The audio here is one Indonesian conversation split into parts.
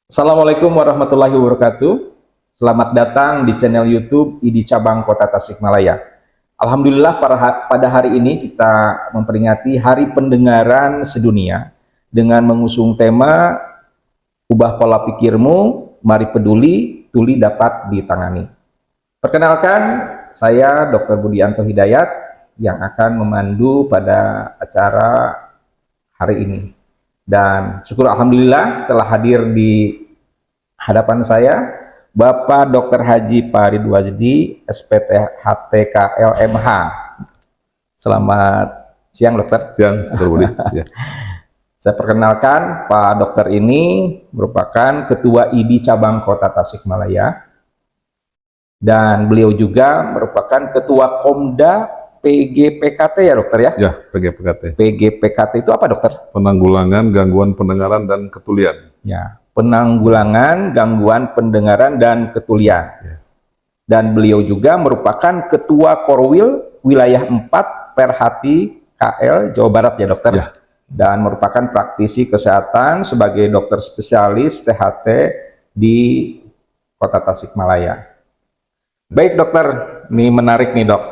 Assalamualaikum warahmatullahi wabarakatuh. Selamat datang di channel YouTube ID Cabang Kota Tasikmalaya. Alhamdulillah pada hari ini kita memperingati Hari Pendengaran Sedunia dengan mengusung tema Ubah Pola Pikirmu, Mari Peduli, Tuli Dapat Ditangani. Perkenalkan, saya Dr. Budianto Hidayat yang akan memandu pada acara hari ini. Dan syukur alhamdulillah telah hadir di hadapan saya Bapak Dr. Haji Farid Wajdi, SPT HTK LMH. Selamat siang, Dokter. Siang, Dr. Budi. Ya. Saya perkenalkan, Pak Dokter ini merupakan Ketua ID Cabang Kota Tasikmalaya. Dan beliau juga merupakan Ketua Komda PGPKT ya, Dokter ya? Ya, PGPKT. PGPKT itu apa, Dokter? Penanggulangan gangguan pendengaran dan ketulian. Ya, penanggulangan gangguan pendengaran dan ketulian. Ya. Dan beliau juga merupakan Ketua Korwil Wilayah 4 Perhati KL Jawa Barat ya, Dokter? Ya. Dan merupakan praktisi kesehatan sebagai dokter spesialis THT di Kota Tasikmalaya. Baik, Dokter, ini menarik nih, Dok.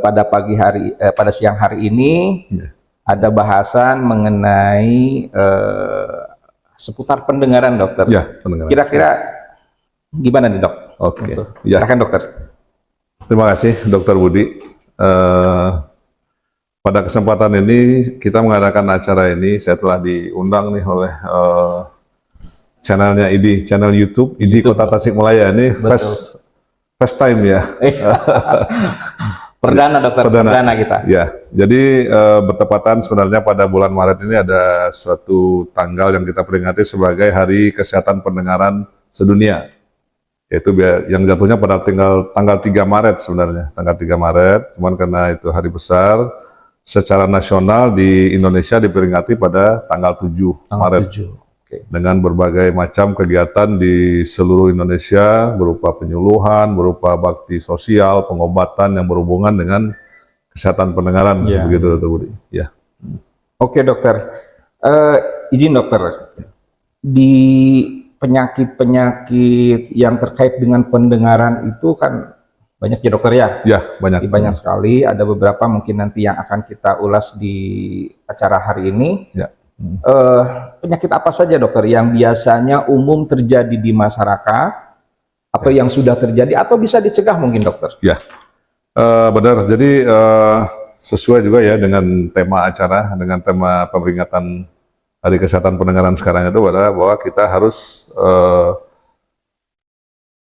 Pada siang hari ini ada bahasan mengenai seputar pendengaran, Dokter. Ya, pendengaran. Kira-kira gimana nih, Dok? Oke. Ya. Silakan, Dokter. Terima kasih, Dr. Budi. Pada kesempatan ini kita mengadakan acara ini, saya telah diundang nih oleh channelnya ID, channel YouTube Kota Tasikmalaya ini. First time ya. Perdana, Dokter. Perdana kita. Ya, jadi bertepatan sebenarnya pada bulan Maret ini ada suatu tanggal yang kita peringati sebagai Hari Kesehatan Pendengaran Sedunia. Yaitu yang jatuhnya pada tanggal 3 Maret sebenarnya. Tanggal 3 Maret, cuman karena itu hari besar, secara nasional di Indonesia diperingati pada tanggal 7 Maret. 7. Dengan berbagai macam kegiatan di seluruh Indonesia berupa penyuluhan, berupa bakti sosial, pengobatan yang berhubungan dengan kesehatan pendengaran, begitu, Dr. Budi. Ya. Oke, Dokter. Izin, Dokter. Di penyakit-penyakit yang terkait dengan pendengaran itu kan banyak ya, Dokter ya? Ya, banyak. Banyak sekali. Ada beberapa mungkin nanti yang akan kita ulas di acara hari ini. Ya. Penyakit apa saja, Dokter, yang biasanya umum terjadi di masyarakat atau yang sudah terjadi atau bisa dicegah mungkin, Dokter? Ya, benar. Jadi sesuai juga ya dengan tema acara, dengan tema peringatan Hari Kesehatan Pendengaran sekarang itu bahwa kita harus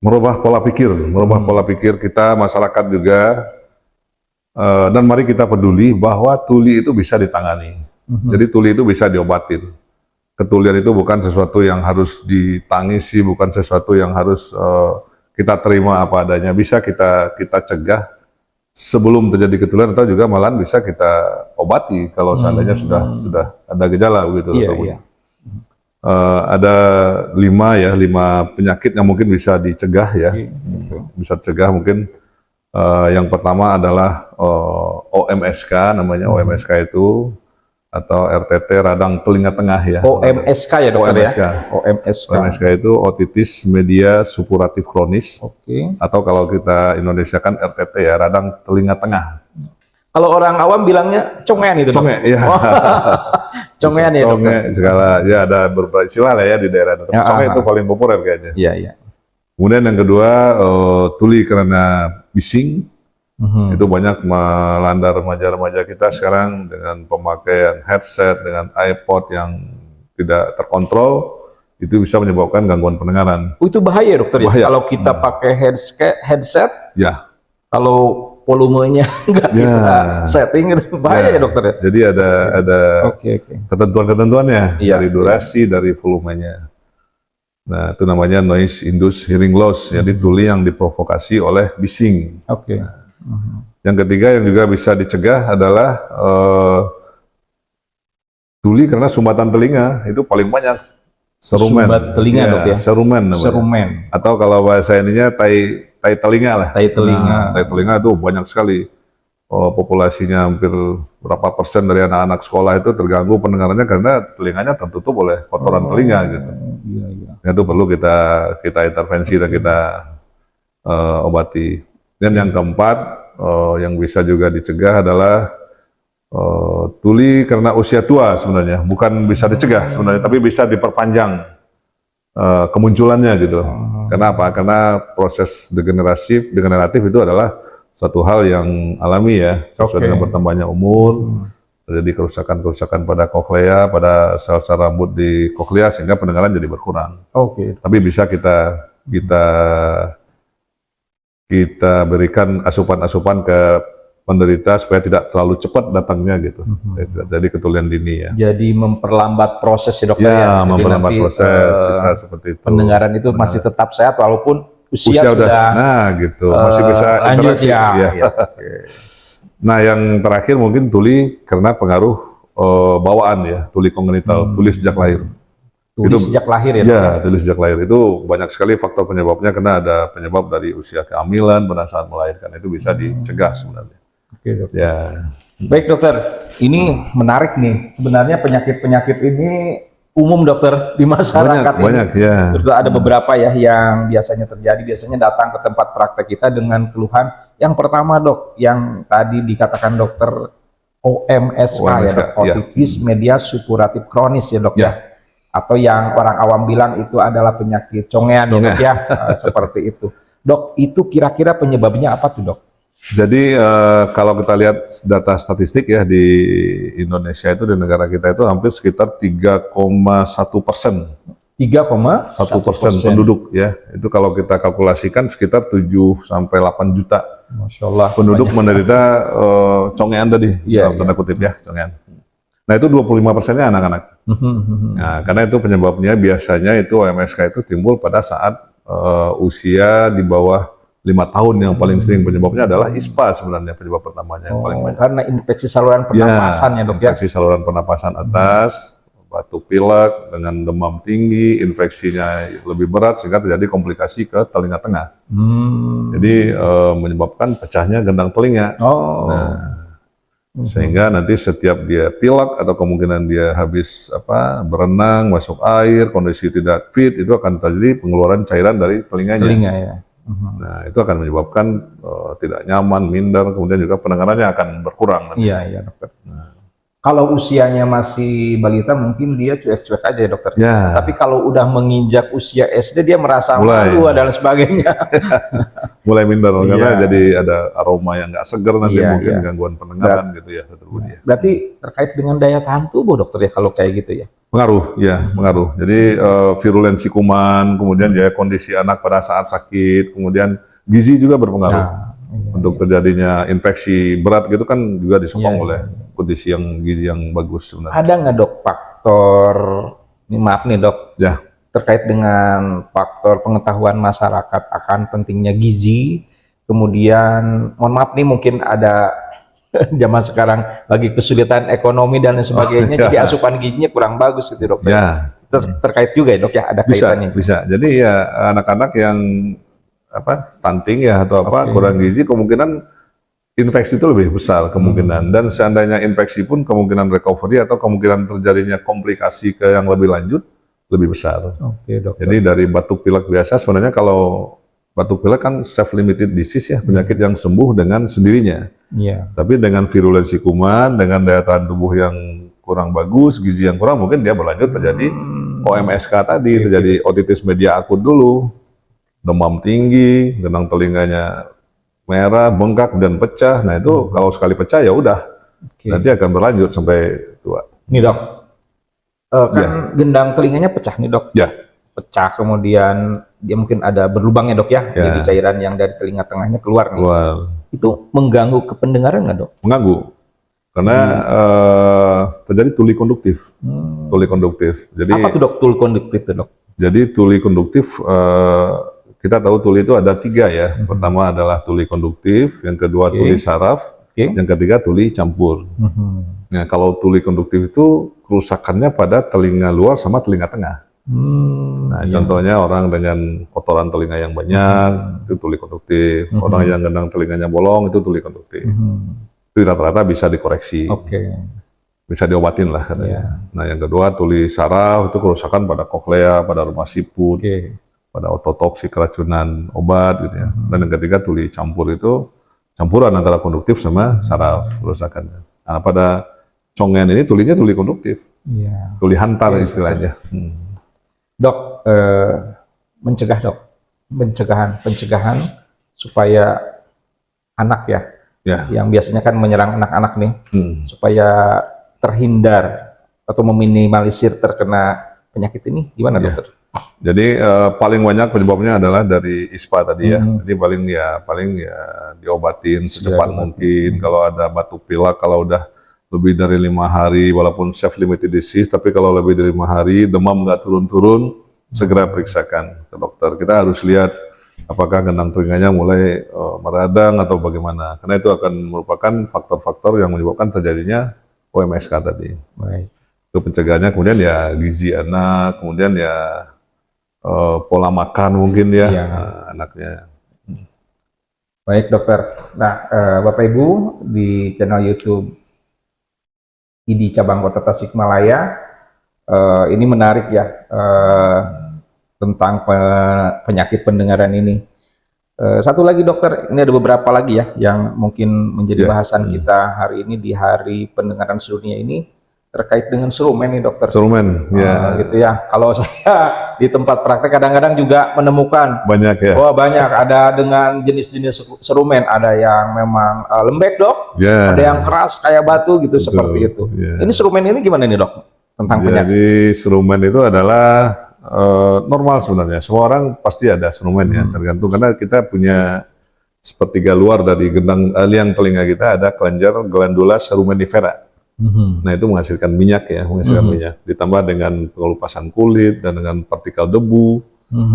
merubah pola pikir kita, masyarakat juga, dan mari kita peduli bahwa tuli itu bisa ditangani. Jadi tuli itu bisa diobatin. Ketulian itu bukan sesuatu yang harus ditangisi, bukan sesuatu yang harus kita terima apa adanya. Bisa kita cegah sebelum terjadi ketulian, atau juga malahan bisa kita obati kalau seandainya sudah ada gejala begitu. Iya. Ada 5 penyakit yang mungkin bisa dicegah ya. Bisa dicegah mungkin. Yang pertama adalah OMSK, namanya OMSK itu, atau RTT, radang telinga tengah ya. OMSK ya, Dokter? OMSK. Ya? OMSK itu otitis media suppuratif kronis. Oke. Atau kalau kita Indonesia kan RTT ya, radang telinga tengah. Kalau orang awam bilangnya congean itu, Conge, ya. Congean ya, Dokter? Conge, segala, ya ada beberapa istilah lah ya di daerah. Tapi conge itu paling populer kayaknya. Iya. Kemudian yang kedua, tuli karena bising. Itu banyak melanda remaja-remaja kita sekarang dengan pemakaian headset, dengan iPod yang tidak terkontrol, itu bisa menyebabkan gangguan pendengaran. Itu bahaya, Dokter, bahaya. Ya? Kalau kita pakai headset, ya. Kalau volumenya nggak kita setting, itu bahaya ya, Dokter? Ya? Jadi ada ketentuan-ketentuannya dari durasi, dari volumenya. Nah, itu namanya noise induced hearing loss, jadi tuli yang diprovokasi oleh bising. Yang ketiga yang juga bisa dicegah adalah tuli karena sumbatan telinga, itu paling banyak. Serumen. Sumbat telinga, ya, Dok, ya? Serumen. Atau kalau bahasa ininya tai telinga lah. Tai telinga. Tai telinga itu banyak sekali. populasinya hampir berapa persen dari anak-anak sekolah itu terganggu pendengarannya karena telinganya tertutup oleh kotoran telinga gitu. Iya, iya. Itu perlu kita intervensi dan kita obati. Dan yang keempat yang bisa juga dicegah adalah tuli karena usia tua sebenarnya, bukan bisa dicegah sebenarnya, tapi bisa diperpanjang kemunculannya gitu loh. Kenapa? Karena proses degeneratif itu adalah suatu hal yang alami ya, sesuai dengan bertambahnya umur, terjadi kerusakan-kerusakan pada koklea, pada sel-sel rambut di koklea sehingga pendengaran jadi berkurang. Tapi bisa kita berikan asupan-asupan ke penderita supaya tidak terlalu cepat datangnya gitu, tidak jadi ketulian dini ya. Jadi memperlambat proses ya dokter Ya, ya. memperlambat proses bisa seperti itu. Pendengaran itu masih tetap sehat walaupun usia udah, sudah nah gitu, masih bisa lanjut interaksi. ya. Ya. Nah yang terakhir mungkin tuli karena pengaruh bawaan ya, tuli kongenital, tuli sejak lahir. Tuli sejak lahir ya dok? Ya, tuli sejak lahir itu banyak sekali faktor penyebabnya karena ada penyebab dari usia kehamilan pada saat melahirkan, itu bisa dicegah sebenarnya. Oke, dok. Ya. Baik dokter, ini menarik nih. Sebenarnya penyakit-penyakit ini umum dokter di masyarakat banyak ya. Terus ada beberapa ya yang biasanya terjadi, biasanya datang ke tempat praktek kita dengan keluhan. Yang pertama dok, yang tadi dikatakan dokter OMSK ya dok, otitis media suppuratif kronis ya dok ya. Atau yang orang awam bilang itu adalah penyakit congean ya dok ya, seperti itu. Dok, itu kira-kira penyebabnya apa tuh dok? Jadi kalau kita lihat data statistik ya di Indonesia itu, di negara kita itu hampir sekitar 3,1%. 3,1% penduduk ya. Itu kalau kita kalkulasikan sekitar 7 sampai 8 juta. Masya Allah, penduduk menderita congean tadi, dalam tanda kutip ya, congean. Nah itu 25%-nya anak-anak. Nah, karena itu penyebabnya biasanya itu OMSK itu timbul pada saat usia di bawah 5 tahun, yang paling sering penyebabnya adalah ISPA sebenarnya, penyebab pertamanya yang paling banyak. Karena infeksi saluran pernapasan ya dok ya? Infeksi saluran pernapasan atas, batuk pilek dengan demam tinggi, infeksinya lebih berat sehingga terjadi komplikasi ke telinga tengah. Jadi menyebabkan pecahnya gendang telinga. Sehingga nanti setiap dia pilek atau kemungkinan dia habis berenang, masuk air, kondisi tidak fit, itu akan terjadi pengeluaran cairan dari telinganya. Ya. Nah, itu akan menyebabkan tidak nyaman, minder, kemudian juga pendengarannya akan berkurang. Iya, dokter. Kalau usianya masih balita mungkin dia cuek-cuek aja ya dokter. Tapi kalau udah menginjak usia SD dia merasa malu dan sebagainya. Mulai minder karena jadi ada aroma yang nggak segar nanti, mungkin gangguan pendengaran gitu ya. Berarti terkait dengan daya tahan tubuh dokter ya kalau kayak gitu ya? Pengaruh, ya pengaruh. Jadi virulensi kuman, kemudian ya kondisi anak pada saat sakit, kemudian gizi juga berpengaruh. Untuk terjadinya infeksi berat gitu kan juga disokong oleh kondisi yang gizi yang bagus sebenarnya. Ada nggak dok faktor, ini maaf nih dok, terkait dengan faktor pengetahuan masyarakat akan pentingnya gizi, kemudian mohon maaf nih mungkin ada zaman sekarang lagi kesulitan ekonomi dan sebagainya, jadi asupan gizinya kurang bagus gitu dok. Terkait juga ya dok ya, ada kaitannya. Bisa. Jadi ya anak-anak yang stunting ya atau kurang gizi, kemungkinan infeksi itu lebih besar kemungkinan. Dan seandainya infeksi pun kemungkinan recovery atau kemungkinan terjadinya komplikasi ke yang lebih lanjut lebih besar. Jadi dari batuk pilek biasa, sebenarnya kalau batuk pilek kan self-limited disease ya, penyakit yang sembuh dengan sendirinya. Tapi dengan virulensi kuman, dengan daya tahan tubuh yang kurang bagus, gizi yang kurang, mungkin dia berlanjut terjadi OMSK tadi, terjadi otitis media akut dulu, demam tinggi, gendang telinganya merah, bengkak dan pecah. Nah itu kalau sekali pecah ya udah, nanti akan berlanjut sampai tua. Nih dok, kan gendang telinganya pecah nih dok. Pecah, kemudian dia mungkin ada berlubangnya dok ya, jadi cairan yang dari telinga tengahnya keluar nih. Itu mengganggu ke pendengaran nggak dok? Mengganggu, karena terjadi tuli konduktif. Tuli konduktif. Jadi apa tuh dok tuli konduktif tuh dok? Jadi tuli konduktif, kita tahu tuli itu ada 3 ya. Pertama adalah tuli konduktif, yang kedua tuli saraf, yang ketiga tuli campur. Nah, kalau tuli konduktif itu kerusakannya pada telinga luar sama telinga tengah. Nah, contohnya orang dengan kotoran telinga yang banyak, itu tuli konduktif. Orang yang gendang telinganya bolong, itu tuli konduktif. Itu rata-rata bisa dikoreksi, Oke. bisa diobatin lah katanya. Nah yang kedua tuli saraf itu kerusakan pada koklea, pada rumah siput, Oke. pada ototoksik keracunan obat gitu ya. Dan yang ketiga tuli campur itu campuran antara konduktif sama saraf kerusakannya. Nah pada congen ini tulinya tuli konduktif, Iya. tuli hantar istilahnya. Dok, mencegah dok, pencegahan supaya anak ya, Ya. yang biasanya kan menyerang anak-anak nih, Hmm. supaya terhindar atau meminimalisir terkena penyakit ini, gimana Ya. dokter? Jadi paling banyak penyebabnya adalah dari ISPA tadi ya. Hmm. Jadi paling ya diobatin secepat diobatin. mungkin. Kalau ada batuk pilek, kalau udah lebih dari 5 hari, walaupun self limited disease, tapi kalau lebih dari 5 hari demam nggak turun-turun, segera periksakan ke dokter. Kita harus lihat apakah gendang telinganya mulai meradang atau bagaimana. Karena itu akan merupakan faktor-faktor yang menyebabkan terjadinya OMSK tadi. Baik. Itu pencegahannya, kemudian ya gizi anak, kemudian ya pola makan mungkin ya Iya. anaknya. Baik dokter. Nah, Bapak Ibu di channel YouTube ID Cabang Kota Tasikmalaya, ini menarik ya tentang penyakit pendengaran ini. Satu lagi dokter, ini ada beberapa lagi ya yang mungkin menjadi Ya. bahasan kita hari ini di Hari Pendengaran Sedunia ini terkait dengan serumen nih dokter. Serumen, ya Gitu ya. Kalau saya di tempat praktek kadang-kadang juga menemukan banyak ya. wah banyak, ada dengan jenis-jenis serumen, ada yang memang lembek dok, Ya. ada yang keras kayak batu gitu. Betul, Seperti itu. ya. Ini serumen ini gimana nih dok tentang penyakit? Jadi serumen itu adalah normal sebenarnya. Semua orang pasti ada serumen ya, tergantung karena kita punya sepertiga luar dari gendang liang telinga kita ada kelenjar glandula serumenifera. Nah itu menghasilkan minyak ya, minyak. Ditambah dengan pengelupasan kulit dan dengan partikel debu,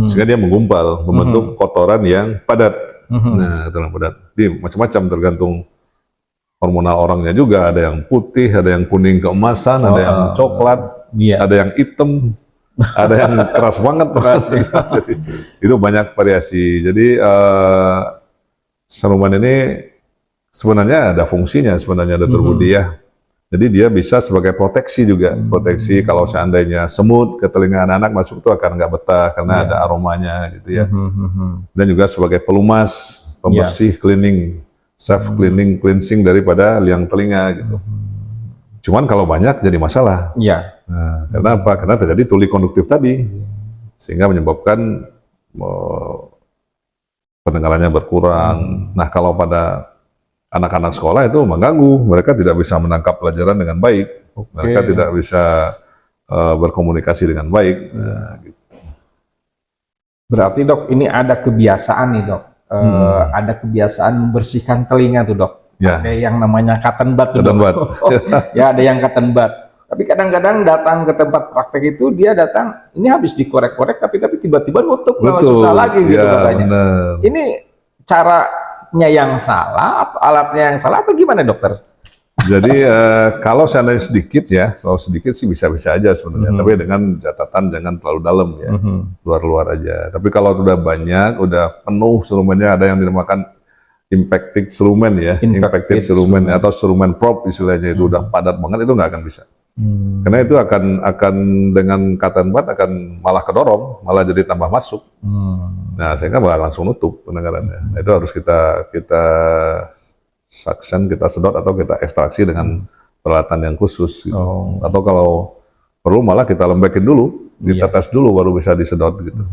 sehingga dia menggumpal, membentuk kotoran yang padat. Nah, kotoran padat. Jadi macam-macam tergantung hormonal orangnya juga. Ada yang putih, ada yang kuning keemasan, ada yang coklat, Iya. ada yang hitam, ada yang keras banget. Jadi, itu banyak variasi. Jadi serumen ini sebenarnya ada fungsinya sebenarnya, Dr. Budi ya. Jadi dia bisa sebagai proteksi juga, proteksi kalau seandainya semut ke telinga anak-anak masuk itu akan nggak betah karena ada aromanya gitu ya. Dan juga sebagai pelumas, pembersih, cleaning, self cleaning, cleansing daripada liang telinga gitu. Cuman kalau banyak jadi masalah. Iya. Nah, karena apa? Karena terjadi tuli konduktif tadi, sehingga menyebabkan pendengarannya berkurang. Nah kalau pada anak-anak sekolah itu mengganggu, mereka tidak bisa menangkap pelajaran dengan baik, mereka tidak bisa berkomunikasi dengan baik. Nah, gitu. Berarti dok, ini ada kebiasaan nih dok, ada kebiasaan membersihkan telinga tuh dok. Ya. Ada yang namanya cotton bud tuh, Cotton dok. bud. Ya ada yang cotton bud. Tapi kadang-kadang datang ke tempat praktek itu dia datang, ini habis dikorek-korek tapi tiba-tiba nutup, malah susah lagi gitu ya, katanya. Bener. Ini caranya yang salah atau alatnya yang salah atau gimana dokter? Jadi kalau seandainya sedikit ya, kalau sedikit sih bisa-bisa aja sebenarnya, tapi dengan catatan jangan terlalu dalam ya, luar-luar aja. Tapi kalau udah banyak, udah penuh serumennya, ada yang dinamakan impacted serumen ya, impacted serumen atau serumen prop istilahnya, itu udah padat banget, itu nggak akan bisa. Karena itu akan dengan cotton bud akan malah kedorong, malah jadi tambah masuk. Nah sehingga malah langsung nutup pendengarannya. Nah, itu harus kita suction, kita sedot atau kita ekstraksi dengan peralatan yang khusus gitu. Atau kalau perlu malah kita lembekin dulu, kita tes dulu baru bisa disedot gitu.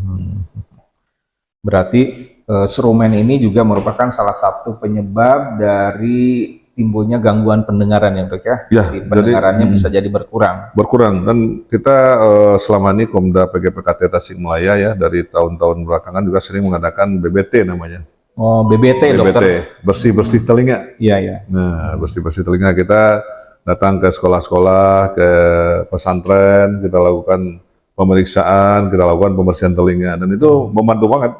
Berarti serumen ini juga merupakan salah satu penyebab dari timbulnya gangguan pendengaran ya dok ya? Ya, jadi pendengarannya bisa jadi berkurang. Berkurang, dan kita selama ini Komda PGPKT Tasikmalaya ya dari tahun-tahun belakangan juga sering mengadakan BBT namanya. Oh BBT dokter? Bersih-bersih telinga. Iya iya. Nah bersih-bersih telinga, kita datang ke sekolah-sekolah, ke pesantren, kita lakukan pemeriksaan, kita lakukan pembersihan telinga, dan itu membantu banget.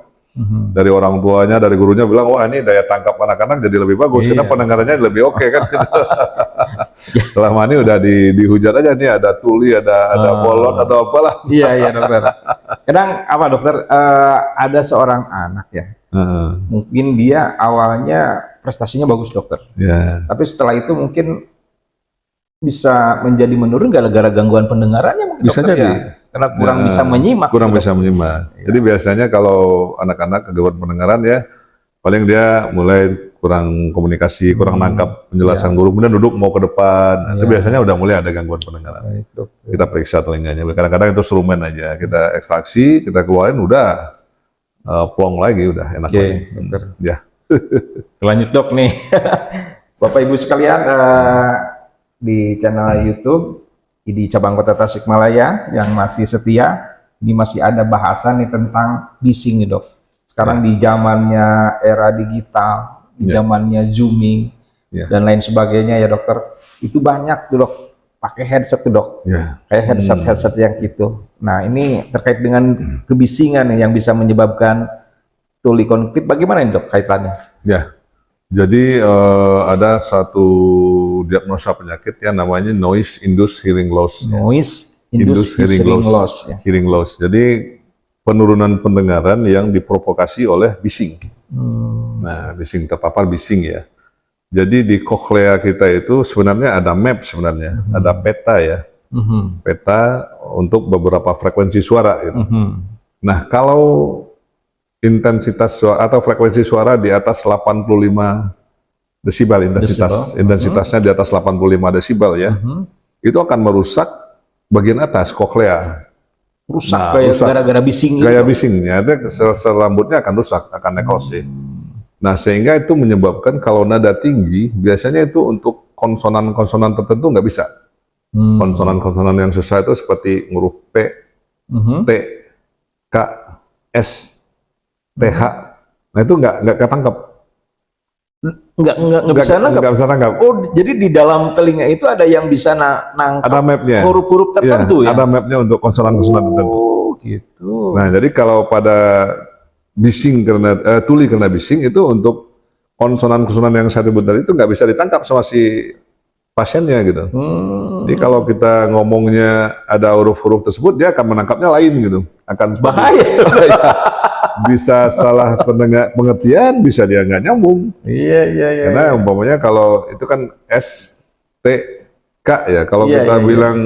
Dari orang tuanya, dari gurunya bilang, wah ini daya tangkap anak-anak jadi lebih bagus, karena pendengarannya lebih oke kan. Selama ini udah dihujat aja nih, ada tuli, ada bolot atau apalah. Iya dokter. Kadang apa dokter, ada seorang anak ya, mungkin dia awalnya prestasinya bagus dokter. Ya, Tapi setelah itu mungkin bisa menjadi menurun gara-gara gangguan pendengarannya mungkin bisa dokter jadi. ya. Karena kurang Ya, bisa menyimak. kurang gitu, bisa dokter. menyimak. Iya. Jadi biasanya kalau anak-anak gangguan pendengaran ya, paling dia mulai kurang komunikasi, kurang nangkap penjelasan guru, kemudian duduk mau ke depan. Nah, itu Iya. biasanya udah mulai ada gangguan pendengaran. Baik, dokter. Kita periksa telinganya. Kadang-kadang itu instrumen aja. Kita ekstraksi, kita keluarin, udah plong lagi, udah enak Oke, lagi. dokter. Ya, Lanjut dok nih. Bapak Ibu sekalian, di channel YouTube di cabang Kota Tasikmalaya yang masih setia, ini masih ada bahasan nih tentang bising nih dok. Sekarang di zamannya era digital, di zamannya zooming dan lain sebagainya ya dokter, itu banyak tuh dok pakai headset tuh dok, ya, kayak headset yang gitu. Nah ini terkait dengan kebisingan yang bisa menyebabkan tuli kognitif, bagaimana nih dok kaitannya? ya. Jadi ada satu diagnosa penyakit yang namanya noise induced hearing loss. Noise Induced induced hearing loss. Ya. Hearing loss. Jadi penurunan pendengaran yang diprovokasi oleh bising. Nah, bising, terpapar bising ya. Jadi di koklea kita itu sebenarnya ada map sebenarnya, ada peta ya. Peta untuk beberapa frekuensi suara gitu. Nah, kalau intensitas suara atau frekuensi suara di atas 85 desibel, intensitasnya di atas 85 desibel ya, itu akan merusak bagian atas koklea. Rusak Nah, kayak rusak. gara-gara bising Gaya gitu. bisingnya, itu sel rambutnya akan rusak, akan nekrosis. Nah, sehingga itu menyebabkan kalau nada tinggi, biasanya itu untuk konsonan-konsonan tertentu nggak bisa. Konsonan-konsonan yang susah itu seperti huruf P, T, K, S, TH. Nah, itu nggak ketangkep. Nggak bisa nangkap. Nggak bisa tangkap. Oh, jadi di dalam telinga itu ada yang bisa nangkap Ada mapnya. huruf-huruf tertentu ya? Ada mapnya untuk konsonan-konsonan tertentu. Oh, gitu. Nah, jadi kalau pada bising karena tuli karena bising itu untuk konsonan-konsonan yang saya sebut tadi itu nggak bisa ditangkap sama si pasiennya gitu. Jadi kalau kita ngomongnya ada huruf-huruf tersebut, dia akan menangkapnya lain gitu. Akan seperti- Bahaya. bisa salah pengertian, bisa dia nggak nyambung. Iya. Karena umpamanya kalau itu kan S, T, K ya. Kalau Iya, kita iya, bilang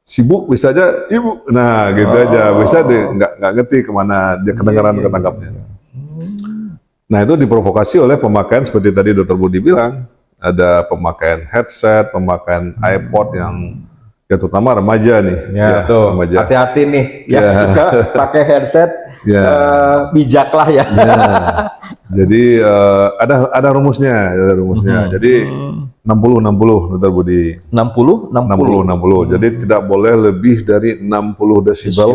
sibuk bisa aja ibu. Nah gitu aja. Bisa dia nggak ngerti kemana dia kedengaran ketangkapnya. Nah itu diprovokasi oleh pemakaian seperti tadi Dr. Budi bilang. Ada pemakaian headset, pemakaian iPod yang ya terutama remaja nih. Ya, tuh. Remaja. Hati-hati nih yang Ya. suka pakai headset. Ya. Bijaklah ya. Ya. Jadi ada rumusnya, Jadi 60-60, Dr. Budi. 60. 60. Jadi tidak boleh lebih dari 60 desibel,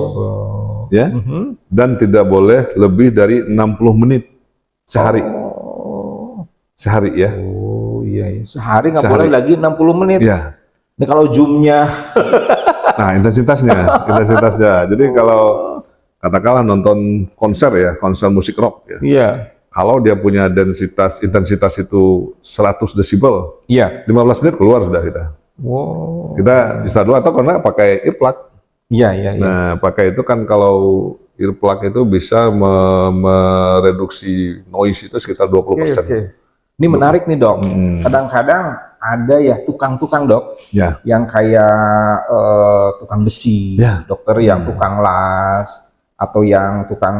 ya, dan tidak boleh lebih dari 60 menit sehari. Sehari ya. Oh iya. Sehari nggak Sehari. boleh lagi 60 menit. Ya. Ini kalau zoomnya. Nah, intensitasnya. Jadi kalau katakanlah nonton konser ya, konser musik rock ya. Iya. Kalau dia punya intensitas itu 100 desibel, Iya. 15 menit keluar sudah kita. Wow. Kita istirahat dulu atau karena pakai earplug. Iya. Nah, pakai itu kan kalau earplug itu bisa mereduksi noise itu sekitar 20%. Oke. Ini menarik nih dok. Kadang-kadang ada ya tukang-tukang dok, Ya. yang kayak tukang besi, Ya. dokter yang tukang las atau yang tukang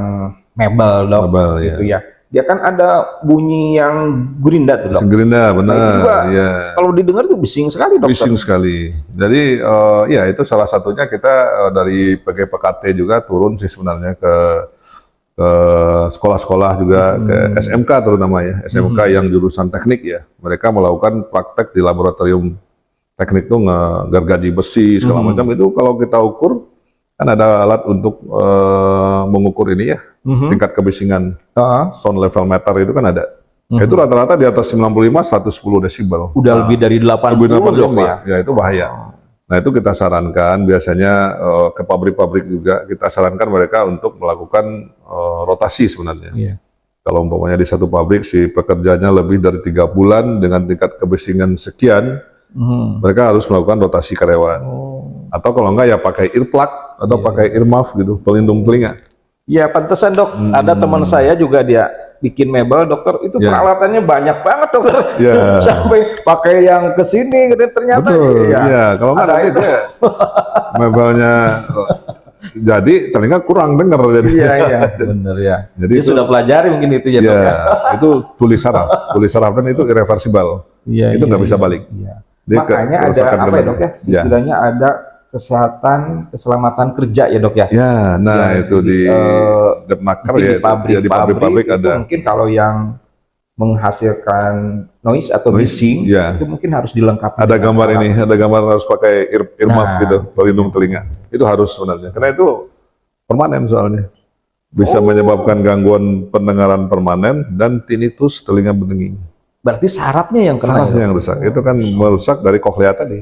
mebel dok, Mebel, gitu ya. Dia kan ada bunyi yang gerinda tuh dok. Segerinda, benar. Nah, itu juga Ya. kalau didengar tuh bising sekali dokter. Bising sekali. Jadi ya itu salah satunya kita dari PGPKT juga turun sih sebenarnya ke sekolah-sekolah juga, ke SMK terutama ya, SMK yang jurusan teknik ya. Mereka melakukan praktek di laboratorium teknik tuh ngegargaji besi segala macam. Itu kalau kita ukur kan ada alat untuk mengukur ini ya, tingkat kebisingan, sound level meter itu kan ada. Itu rata-rata di atas 95-110 desibel. Udah lebih dari 80 dok ya. Ya itu bahaya. Nah itu kita sarankan biasanya ke pabrik-pabrik juga kita sarankan mereka untuk melakukan rotasi sebenarnya. Iya. Kalau umpamanya di satu pabrik si pekerjanya lebih dari 3 bulan dengan tingkat kebisingan sekian, mereka harus melakukan rotasi karyawan. Atau kalau enggak ya pakai earplug atau pakai earmuff gitu, pelindung telinga. Ya pantesan dok, ada teman saya juga dia bikin mebel dokter itu Ya. peralatannya banyak banget dokter. Ya. Sampai pakai yang ke sini ternyata Betul, ya. iya. Kalau nggak Ada nanti itu. dia mebelnya jadi telinga kurang dengar jadi. Iya iya benar ya. Jadi Dia itu- sudah pelajari mungkin itu ya dok Ya, ya. itu tulis saraf dan itu irreversible. Iya, Itu nggak bisa balik. Iya. Dia Makanya ada kerusakan apa ya kena- dok ya? Ya. Istilahnya ada keselamatan kerja ya dok ya. Ya, nah Ya, itu jadi, di eh, Depnaker Mungkin ya, di itu. Ya, di pabrik-pabrik itu ada. mungkin kalau yang menghasilkan noise atau Noise, bising ya. itu mungkin harus dilengkapi Ada dengan gambar alat. ini, ada gambar harus pakai earmuff Nah. gitu, pelindung telinga. Itu harus sebenarnya, karena itu permanen soalnya. Bisa Oh. menyebabkan gangguan pendengaran permanen dan tinnitus telinga berdenging. Berarti sarafnya yang kena Sarafnya ya, yang Dok? rusak. Itu kan merusak dari koklea tadi.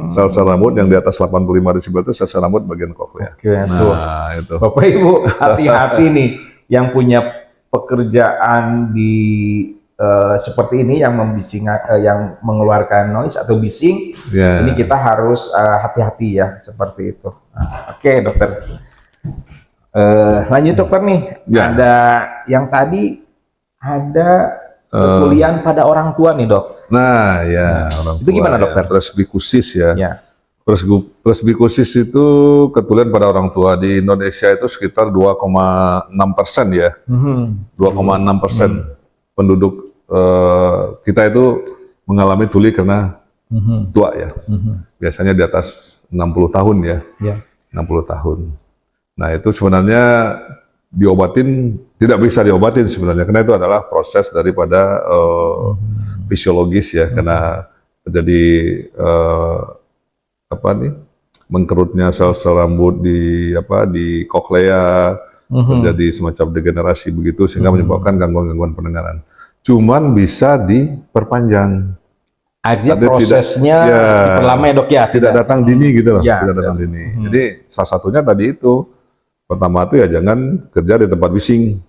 Sel-sel rambut yang di atas 85 desibel itu sel-sel rambut bagian koklea. Oke, tuh. Nah, itu. Bapak Ibu hati-hati nih yang punya pekerjaan di seperti ini yang yang mengeluarkan noise atau bising. Ya. Ini kita harus hati-hati ya seperti itu. Nah, oke dokter. Lanjut dokter nih. Ya. Ada yang tadi ada kekulian pada orang tua nih dok. Nah, ya orang Itu gimana, dokter? Presbikusis ya. Ya. Presbikusis itu ketulian pada orang tua di Indonesia itu sekitar 2,6% ya. 2,6% penduduk kita itu mengalami tuli karena tua ya. Biasanya di atas 60 tahun ya. Ya. 60 tahun. Nah, itu sebenarnya diobatin tidak bisa diobatin sebenarnya karena itu adalah proses daripada fisiologis ya, karena terjadi mengkerutnya sel-sel rambut di koklea, terjadi semacam degenerasi begitu sehingga menyebabkan gangguan-gangguan pendengaran. Cuman bisa diperpanjang. Artinya Ada tidak- prosesnya ya, diperlama ya dok ya. Tidak datang dini gitu loh, Ya, tidak datang dini. Jadi salah satunya tadi itu pertama itu ya jangan kerja di tempat bising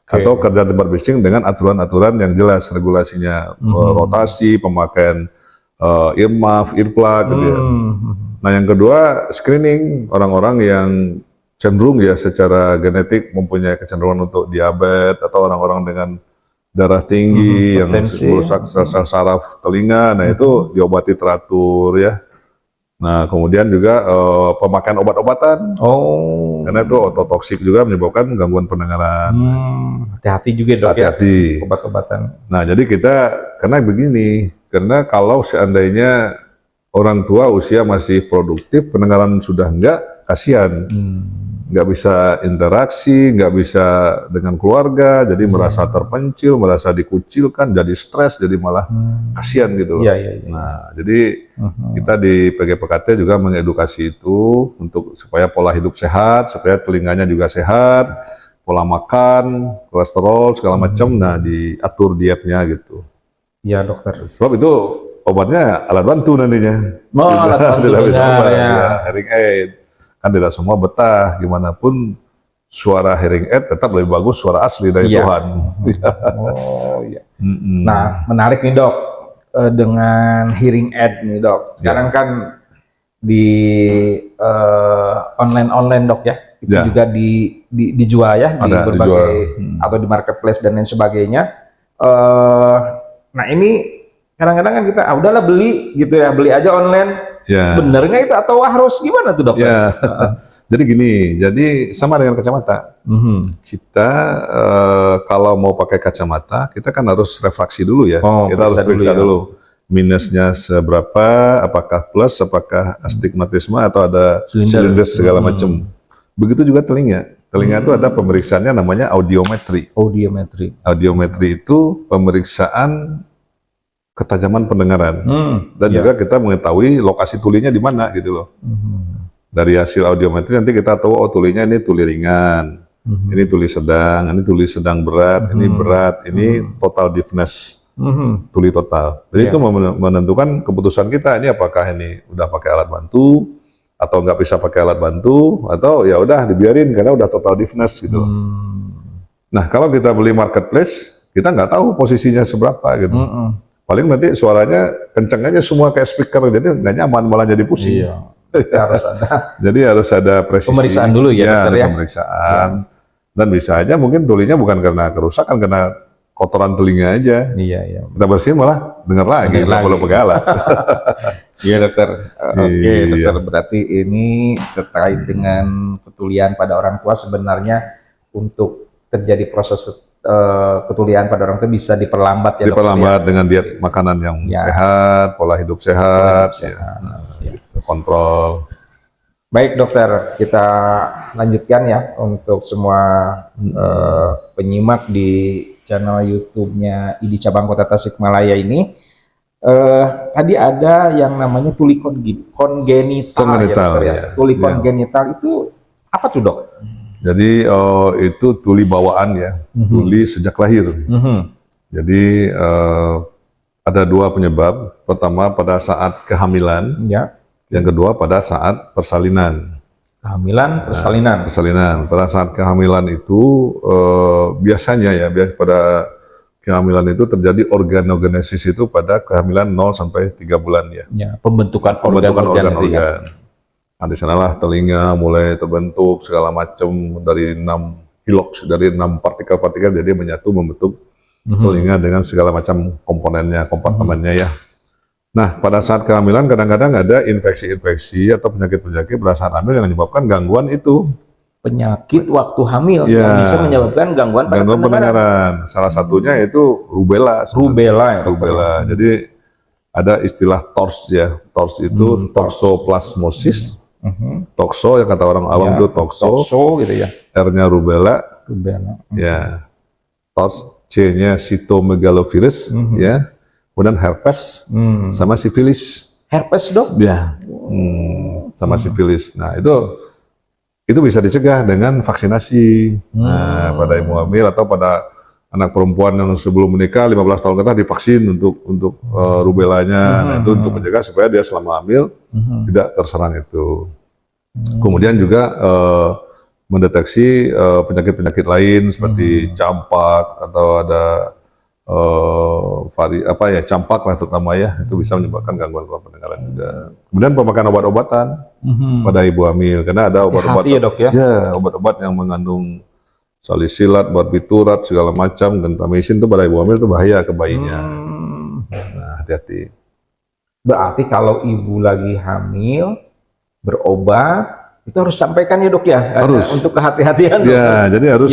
atau kerja di tempat bising dengan aturan-aturan yang jelas regulasinya, rotasi, pemakaian earmuff, earplug gitu ya. Nah yang kedua screening orang-orang yang cenderung ya secara genetik mempunyai kecenderungan untuk diabetes atau orang-orang dengan darah tinggi yang Hipertensi. merusak sel-sel saraf telinga, nah itu diobati teratur ya. Nah kemudian juga pemakaian obat-obatan Oh. karena itu ototoksik juga menyebabkan gangguan pendengaran. Hati-hati juga dok ya. Hati-hati. Obat-obatan. Nah jadi kita karena begini, karena kalau seandainya orang tua usia masih produktif, pendengaran sudah enggak, kasihan. Nggak bisa interaksi, nggak bisa dengan keluarga, jadi merasa terpencil, merasa dikucilkan, jadi stres, jadi malah kasihan gitu loh. Iya, iya, iya. Nah, jadi kita di PGPKT juga mengedukasi itu untuk supaya pola hidup sehat, supaya telinganya juga sehat, pola makan, kolesterol segala macam, nah diatur dietnya gitu. Iya dokter. Sebab itu obatnya alat bantu nantinya. Oh, alat bantu, Tidak bisa benar, obat, ya. ya, hearing aid. Kan tidak semua betah, gimana pun suara hearing aid tetap lebih bagus suara asli dari Iya. Tuhan. Oh iya. Mm-mm. Nah, menarik nih dok, dengan hearing aid nih dok. Sekarang kan di online dok ya, itu Ya. juga dijual ya di Ada, berbagai dijual. atau di marketplace dan lain sebagainya. Nah ini kadang-kadang kan kita udahlah beli gitu ya, beli aja online. Ya. Bener nggak itu atau harus gimana tuh dokter? Ya. Jadi gini, jadi sama dengan kacamata. Kita kalau mau pakai kacamata, kita kan harus refraksi dulu ya. Oh, Kita harus periksa periksa dulu ya. dulu. Minusnya seberapa, apakah plus, apakah astigmatisme atau ada Silinder. silinder segala macam. Begitu juga telinga. Telinga itu ada pemeriksaannya namanya audiometri. Audiometri. Audiometri itu pemeriksaan ketajaman pendengaran. Dan ya. juga kita mengetahui lokasi tulinya di mana gitu loh. Dari hasil audiometri nanti kita tahu oh tulinya ini tuli ringan, ini tuli sedang, ini tuli sedang berat, ini berat, ini total deafness, tuli total. Jadi itu menentukan keputusan kita ini apakah ini udah pakai alat bantu atau nggak bisa pakai alat bantu atau ya udah dibiarin karena udah total deafness gitu loh. Nah kalau kita beli marketplace kita nggak tahu posisinya seberapa gitu. Paling nanti suaranya kenceng aja semua kayak speaker, jadi nggak nyaman malah jadi pusing. Iya. Harus ada Jadi harus ada presisi. pemeriksaan dulu ya, dokter ada ya. pemeriksaan. Dan bisa aja mungkin tulinya bukan karena kerusakan, karena kotoran telinga aja. Iya. Kita bersihin malah dengar lagi, nggak perlu pakai alat. Iya dokter. Oke Iya. dokter, berarti ini terkait dengan ketulian pada orang tua sebenarnya untuk terjadi proses ketulian pada orang tua bisa diperlambat ya dokter. Diperlambat dengan diet makanan yang sehat, pola hidup sehat, gitu, kontrol. Baik dokter, kita lanjutkan ya untuk semua penyimak di channel YouTube-nya ID Cabang Kota Tasikmalaya ini. Tadi ada yang namanya tuli kongenital, ya, dokter, ya. Tuli kongenital itu apa tuh dok? Jadi itu tuli bawaan ya, tuli sejak lahir. Jadi ada dua penyebab. Pertama pada saat kehamilan. Ya. Yang kedua pada saat persalinan. Kehamilan, persalinan. Persalinan. Pada saat kehamilan itu biasanya ya, pada kehamilan itu terjadi organogenesis itu pada kehamilan 0 sampai 3 bulan ya. Ya, pembentukan organ-organ. Ya. Nah, di sanalah telinga mulai terbentuk segala macam dari 6 hiloks, dari 6 partikel-partikel jadi menyatu membentuk telinga dengan segala macam komponennya, kompartemennya ya. Nah, pada saat kehamilan kadang-kadang ada infeksi-infeksi atau penyakit-penyakit pada saat hamil yang menyebabkan gangguan itu. Penyakit waktu hamil yang bisa menyebabkan gangguan pendengaran. Salah satunya itu rubella. Rubella. Jadi ada istilah TORS ya. TORS itu toxoplasmosis. Toxo yang kata orang awam itu toxo gitu ya. R-nya rubella. Ya. TORS, C-nya cytomegalovirus ya. Kemudian herpes sama sifilis. Herpes dok? Ya, sama sifilis. Nah itu bisa dicegah dengan vaksinasi. Nah, pada ibu hamil atau pada anak perempuan yang sebelum menikah 15 tahun ke atas divaksin untuk rubellanya. Nah itu untuk mencegah supaya dia selama hamil tidak terserang itu. Kemudian juga mendeteksi penyakit-penyakit lain seperti campak atau ada campak lah terutama ya, itu bisa menyebabkan gangguan pendengaran juga. Kemudian pemakaian obat-obatan pada ibu hamil, karena ada obat-obat obat-obat yang mengandung salisilat, barbiturat segala macam, gentamicin itu pada ibu hamil itu bahaya ke bayinya. Nah, hati-hati. Berarti kalau ibu lagi hamil berobat itu harus sampaikan ya dok ya, harus untuk kehati-hatian. Ya, jadi harus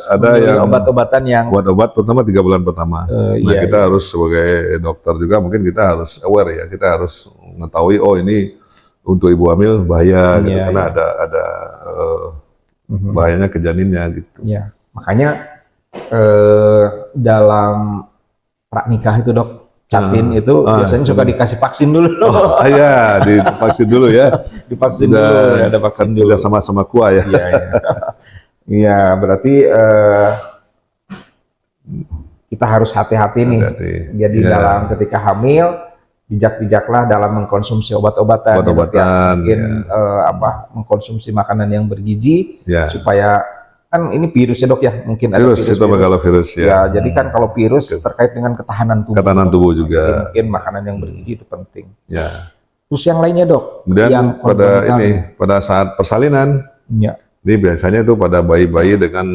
ada yang obat-obatan yang obat terutama 3 bulan pertama. Kita harus sebagai dokter juga mungkin kita harus aware ya, kita harus mengetahui ini untuk ibu hamil bahaya gitu, karena ada bahayanya ke janinnya gitu. Ya, makanya dalam pranikah itu dok, capin itu biasanya suka dikasih vaksin dulu. Iya, divaksin dulu ya. Divaksin dulu ya, ada vaksin dulu. Kita sama-sama kuah ya. Iya, berarti kita harus hati-hati nih. Jadi dalam ketika hamil, bijak-bijaklah dalam mengkonsumsi obat-obatan. Mungkin mengkonsumsi makanan yang bergizi supaya kan ini virus ya dok ya, mungkin virus, ada cytomegalovirus ya. Jadi kan kalau virus terkait dengan ketahanan tubuh. Ketahanan tubuh juga. Mungkin makanan yang bergizi itu penting. Ya. Terus yang lainnya dok? Kemudian yang pada saat persalinan. Ya. Ini biasanya itu pada bayi-bayi dengan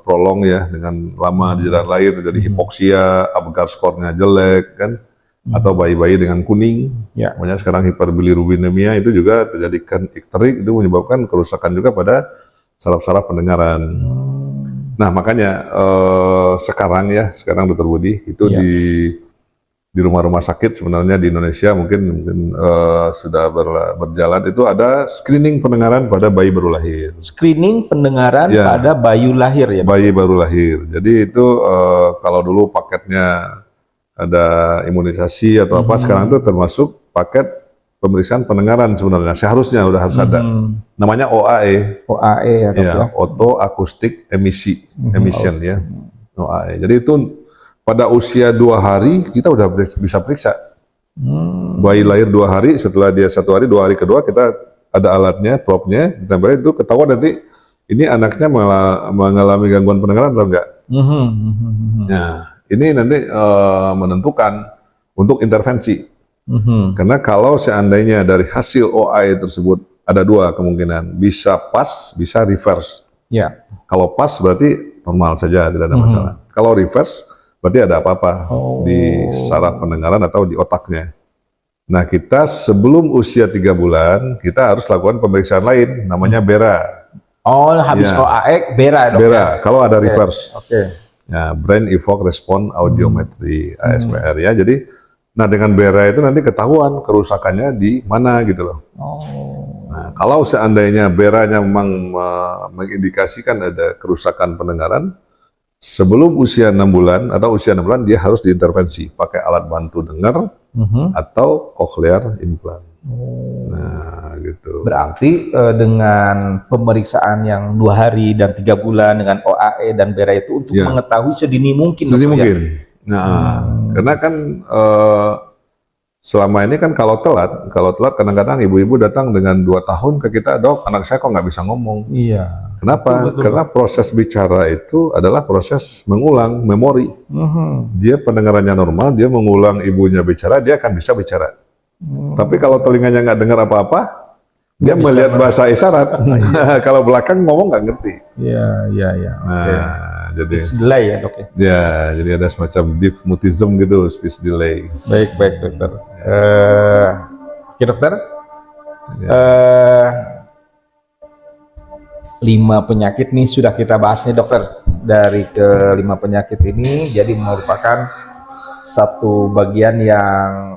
prolong ya, dengan lama di jalan lahir terjadi hipoksia, Apgar skornya jelek kan, atau bayi-bayi dengan kuning. Ya. Makanya sekarang hiperbilirubinemia itu juga terjadi ikterik, itu menyebabkan kerusakan juga pada saraf-saraf pendengaran. Nah makanya sekarang Dr. Budi itu di rumah-rumah sakit sebenarnya di Indonesia mungkin sudah berjalan itu ada screening pendengaran pada bayi baru lahir. Screening pendengaran pada bayi lahir ya? Bayi baru lahir. Jadi itu kalau dulu paketnya ada imunisasi atau apa, sekarang itu termasuk paket pemeriksaan pendengaran sebenarnya, seharusnya harus ada. Namanya OAE. OAE ya. Auto Acoustic Emission ya. OAE. Jadi itu pada usia 2 hari kita udah bisa periksa. Bayi lahir 2 hari, setelah dia 1 hari, 2 hari kedua kita ada alatnya, probnya, ditempelin itu ketahuan nanti ini anaknya mengalami gangguan pendengaran atau enggak. Nah, ini nanti menentukan untuk intervensi. Karena kalau seandainya dari hasil OAE tersebut ada 2 kemungkinan, bisa pas, bisa reverse. Kalau pas berarti normal saja, tidak ada masalah. Kalau reverse berarti ada apa-apa di saraf pendengaran atau di otaknya. Nah, kita sebelum usia 3 bulan kita harus lakukan pemeriksaan lain, namanya BERA. Oh, habis Ya. OAE BERA dok. BERA, kalau ada reverse. Oke. Ya, Brain Evoked Response Audiometry, ASPR ya. Jadi, nah dengan BERA itu nanti ketahuan kerusakannya di mana gitu loh. Nah, kalau seandainya BERA-nya memang mengindikasikan ada kerusakan pendengaran, sebelum usia 6 bulan atau usia 6 bulan dia harus diintervensi pakai alat bantu dengar atau cochlear implant. Nah, gitu. Berarti dengan pemeriksaan yang 2 hari dan 3 bulan dengan OAE dan BERA itu untuk Ya. mengetahui sedini mungkin. Sedini dokter, ya? mungkin. Nah, karena kan selama ini kan kalau telat kadang-kadang ibu-ibu datang dengan 2 tahun ke kita, dok, anak saya kok nggak bisa ngomong. Iya. Kenapa? Betul, Karena proses bicara itu adalah proses mengulang memori. Dia pendengarannya normal, dia mengulang ibunya bicara, dia akan bisa bicara. Tapi kalau telinganya nggak dengar apa-apa, dia melihat bahasa isyarat. Kalau belakang ngomong nggak ngerti. Iya, iya, iya. Nah, jadi Delay ya dok ya. ya, jadi ada semacam deaf mutism gitu, speech delay. Baik, baik dokter. Oke dokter. 5 penyakit nih sudah kita bahas nih dokter. Dari ke-5 penyakit ini jadi merupakan satu bagian yang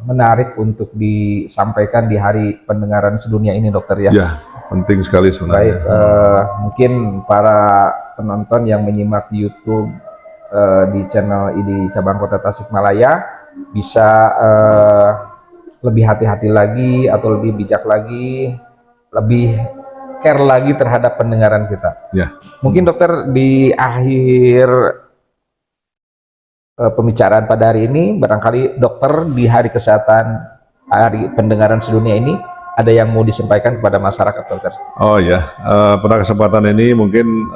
menarik untuk disampaikan di hari pendengaran sedunia ini dokter ya. Ya, penting sekali Baik, sebenarnya. mungkin para penonton yang menyimak di YouTube di channel ID Cabang Kota Tasikmalaya bisa lebih hati-hati lagi atau lebih bijak lagi, lebih care lagi terhadap pendengaran kita. Ya. Mungkin dokter di akhir pembicaraan pada hari ini, barangkali dokter di hari kesehatan hari pendengaran sedunia ini ada yang mau disampaikan kepada masyarakat dokter? Oh ya, pada kesempatan ini mungkin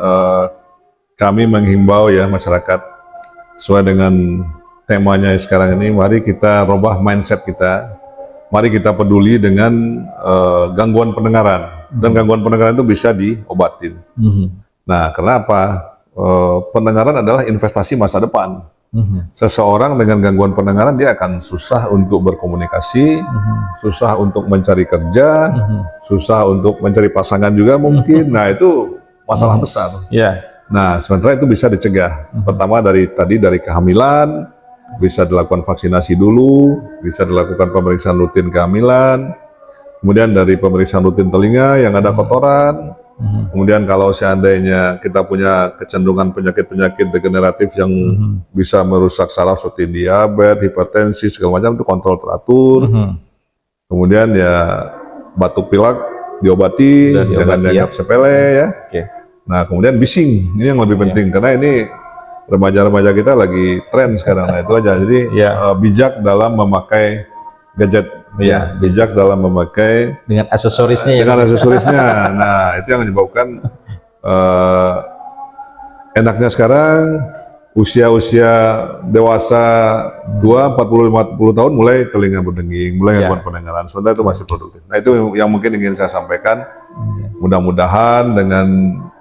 kami menghimbau ya masyarakat sesuai dengan temanya sekarang ini, mari kita robah mindset kita, mari kita peduli dengan gangguan pendengaran, dan gangguan pendengaran itu bisa diobatin. Nah, kenapa? Pendengaran adalah investasi masa depan. Seseorang dengan gangguan pendengaran dia akan susah untuk berkomunikasi, susah untuk mencari kerja, susah untuk mencari pasangan juga mungkin. Nah, itu masalah besar. Ya. Nah, sementara itu bisa dicegah. Pertama dari kehamilan, bisa dilakukan vaksinasi dulu, bisa dilakukan pemeriksaan rutin kehamilan. Kemudian dari pemeriksaan rutin telinga yang ada kotoran. Kemudian kalau seandainya kita punya kecenderungan penyakit-penyakit degeneratif yang bisa merusak saraf seperti diabetes, hipertensi, segala macam, itu kontrol teratur. Kemudian ya batuk pilek diobati, jangan dianggap sepele ya. Nah, kemudian bising, ini yang lebih penting karena ini remaja-remaja kita lagi tren sekarang. Nah, itu aja. Jadi bijak dalam memakai gadget. Ya, bijak dalam memakai dengan aksesorisnya. Dengan aksesorisnya. Nah, itu yang menyebabkan enaknya sekarang usia-usia dewasa 40-50 tahun mulai telinga berdenging, mulai gangguan pendengaran. Sementara itu masih produktif. Nah, itu yang mungkin ingin saya sampaikan. Mudah-mudahan dengan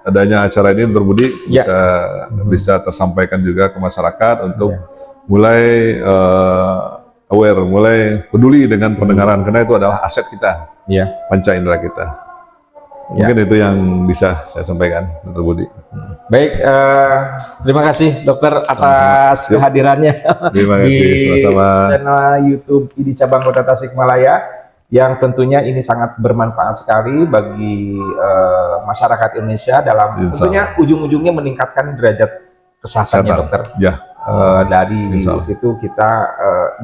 adanya acara ini, Dr. Budi, bisa tersampaikan juga ke masyarakat untuk mulai aware, mulai peduli dengan pendengaran, karena itu adalah aset kita, panca indera kita. Mungkin itu yang bisa saya sampaikan, Dr. Budi. Baik, terima kasih dokter atas kehadirannya terima kasih, di sama-sama. channel YouTube ID Cabang Kota Tasikmalaya, yang tentunya ini sangat bermanfaat sekali bagi masyarakat Indonesia dalam tentunya ujung-ujungnya meningkatkan derajat kesehatannya dokter. Dari situ kita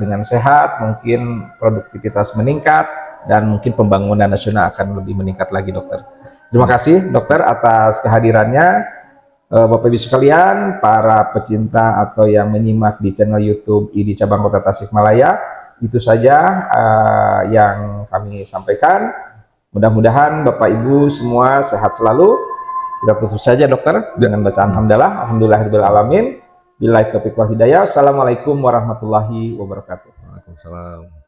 dengan sehat, mungkin produktivitas meningkat, dan mungkin pembangunan nasional akan lebih meningkat lagi dokter. Terima kasih dokter atas kehadirannya. Bapak Ibu sekalian, para pecinta atau yang menyimak di channel YouTube ID Cabang Kota Tasikmalaya, itu saja yang kami sampaikan. Mudah-mudahan Bapak Ibu semua sehat selalu. Kita tutup saja dokter dengan bacaan hamdalah, alhamdulillahirabbil alamin. Billahi taufiq wal hidayah. Assalamualaikum warahmatullahi wabarakatuh. Waalaikumsalam.